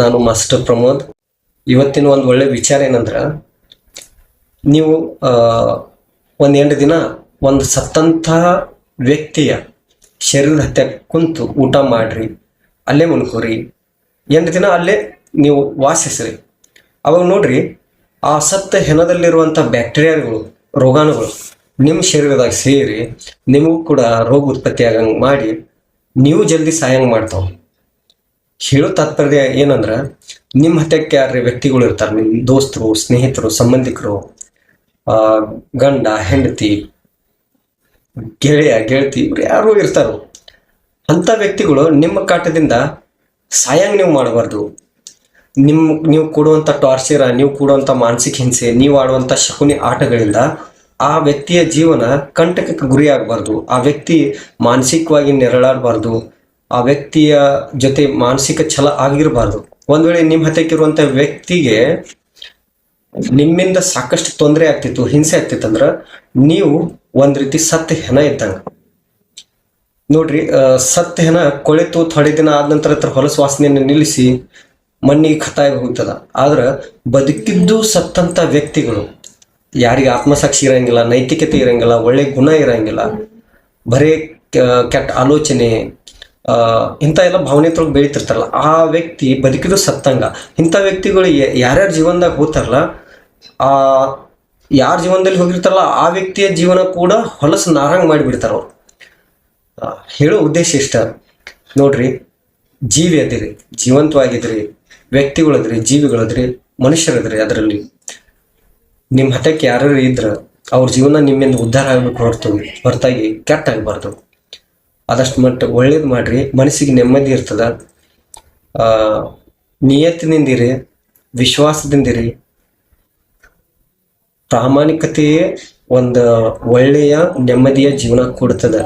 ನಾನು ಮಾಸ್ಟರ್ ಪ್ರಮೋದ್. ಇವತ್ತಿನ ಒಂದು ಒಳ್ಳೆ ವಿಚಾರ ಏನಂದ್ರೆ, ನೀವು ಒಂದು 8 ದಿನ ಒಂದು ಸತ್ತಂತಹ ವ್ಯಕ್ತಿಯ ಶರೀರದ ಹತ್ಯೆ ಕುಂತು ಊಟ ಮಾಡ್ರಿ, ಅಲ್ಲೇ ಮುನ್ಕೋರಿ, 8 ದಿನ ಅಲ್ಲೇ ನೀವು ವಾಸಿಸ್ರಿ. ಅವಾಗ ನೋಡ್ರಿ, ಆ ಸತ್ತ ಹೆಣದಲ್ಲಿರುವಂಥ ಬ್ಯಾಕ್ಟೀರಿಯಾಗಳು, ರೋಗಾಣುಗಳು ನಿಮ್ಮ ಶರೀರದಾಗ ಸೇರಿ ನಿಮಗೂ ಕೂಡ ರೋಗ ಉತ್ಪತ್ತಿ ಆಗಂಗೆ ಮಾಡಿ ನೀವು ಜಲ್ದಿ ಸಾಯಂಗೆ ಮಾಡ್ತಾವೆ. ಹೇಳೋ ತಾತ್ಪರ್ಯ ಏನಂದ್ರೆ, ನಿಮ್ಮ ಹತ್ಯಕ್ಕೆ ಯಾರು ವ್ಯಕ್ತಿಗಳು ಇರ್ತಾರೆ, ನಿಮ್ಮ ದೋಸ್ತರು, ಸ್ನೇಹಿತರು, ಸಂಬಂಧಿಕರು, ಗಂಡ, ಹೆಂಡತಿ, ಗೆಳತಿ, ಇವ್ರು ಯಾರು ಇರ್ತಾರೋ ಅಂಥ ವ್ಯಕ್ತಿಗಳು ನಿಮ್ಮ ಕಾಟದಿಂದ ಸಾಯಂಗೆ ನೀವು ಮಾಡಬಾರ್ದು. ನೀವು ಕೊಡುವಂಥ ಟಾರ್ಚರ್, ನೀವು ಕೊಡುವಂಥ ಮಾನಸಿಕ ಹಿಂಸೆ, ನೀವು ಆಡುವಂಥ ಶಕುನಿ ಆಟಗಳಿಂದ ಆ ವ್ಯಕ್ತಿಯ ಜೀವನ ಕಂಟಕಕ್ಕೆ ಗುರಿ ಆಗಬಾರ್ದು. ಆ ವ್ಯಕ್ತಿ ಮಾನಸಿಕವಾಗಿ ನೆರಳಾಡಬಾರ್ದು. ಆ ವ್ಯಕ್ತಿಯ ಜೊತೆ ಮಾನಸಿಕ ಛಲ ಆಗಿರಬಾರ್ದು. ಒಂದ್ ವೇಳೆ ನಿಮ್ಮ ಹತ್ತಿಕ್ಕಿರುವಂಥ ವ್ಯಕ್ತಿಗೆ ನಿಮ್ಮಿಂದ ಸಾಕಷ್ಟು ತೊಂದರೆ ಆಗ್ತಿತ್ತು, ಹಿಂಸೆ ಆಗ್ತಿತ್ತು ಅಂದ್ರೆ ನೀವು ಒಂದ್ ರೀತಿ ಸತ್ತ ಹೆಣ ಇದ್ದಂಗ. ನೋಡ್ರಿ, ಸತ್ತ ಹೆಣ ಕೊಳೆತು ಥೊಡೆ ದಿನ ಆದ ನಂತರ ಹೊಲಸು ವಾಸನೆಯನ್ನು ನಿಲ್ಲಿಸಿ ಮಣ್ಣಿಗೆ ಖತಾಗಿ ಹೋಗ್ತದ. ಆದ್ರೆ ಬದುಕಿದ್ದು ಸತ್ತಂತ ವ್ಯಕ್ತಿಗಳು ಯಾರಿಗೆ ಆತ್ಮಸಾಕ್ಷಿ ಇರಂಗಿಲ್ಲ, ನೈತಿಕತೆ ಇರಂಗಿಲ್ಲ, ಒಳ್ಳೆ ಗುಣ ಇರಂಗಿಲ್ಲ, ಬರೇ ಕೆಟ್ಟ ಆಲೋಚನೆ, ಇಂಥ ಎಲ್ಲ ಭಾವನೆತ್ರೊಳಗೆ ಬೆಳೀತಿರ್ತಾರಲ್ಲ, ಆ ವ್ಯಕ್ತಿ ಬದುಕಿದು ಸತ್ತಂಗ. ಇಂಥ ವ್ಯಕ್ತಿಗಳು ಯಾರ್ಯಾರ ಜೀವನದಾಗ ಹೋಗ್ತಾರಲ್ಲ, ಯಾರ ಜೀವನದಲ್ಲಿ ಹೋಗಿರ್ತಾರಲ್ಲ ಆ ವ್ಯಕ್ತಿಯ ಜೀವನ ಕೂಡ ಹೊಲಸು ನಾರಂಗ್ ಮಾಡಿಬಿಡ್ತಾರ ಅವ್ರು. ಹೇಳೋ ಉದ್ದೇಶ ಇಷ್ಟ. ನೋಡ್ರಿ, ಜೀವಿ ಅದಿರಿ, ಜೀವಂತವಾಗಿದ್ರಿ, ವ್ಯಕ್ತಿಗಳದ್ರಿ, ಜೀವಿಗಳದ್ರಿ, ಮನುಷ್ಯರದ್ರಿ. ಅದರಲ್ಲಿ ನಿಮ್ಮ ಹಠಕ್ಕೆ ಯಾರು ಇದ್ರ ಅವ್ರ ಜೀವನ ನಿಮ್ಮಿಂದ ಉದ್ಧಾರ ಆಗ್ಬೇಕು ಹೊರತಾಗಿ ಕೆಟ್ಟ ಆಗಬಾರ್ದು. ಆದಷ್ಟು ಮಟ್ಟ ಒಳ್ಳೇದು ಮಾಡ್ರಿ, ಮನಸ್ಸಿಗೆ ನೆಮ್ಮದಿ ಇರ್ತದ. ನಿಯತ್ತಿನಿಂದಿರಿ, ವಿಶ್ವಾಸದಿಂದಿರಿ. ಪ್ರಾಮಾಣಿಕತೆಯೇ ಒಂದು ಒಳ್ಳೆಯ ನೆಮ್ಮದಿಯ ಜೀವನ ಕೊಡ್ತದ.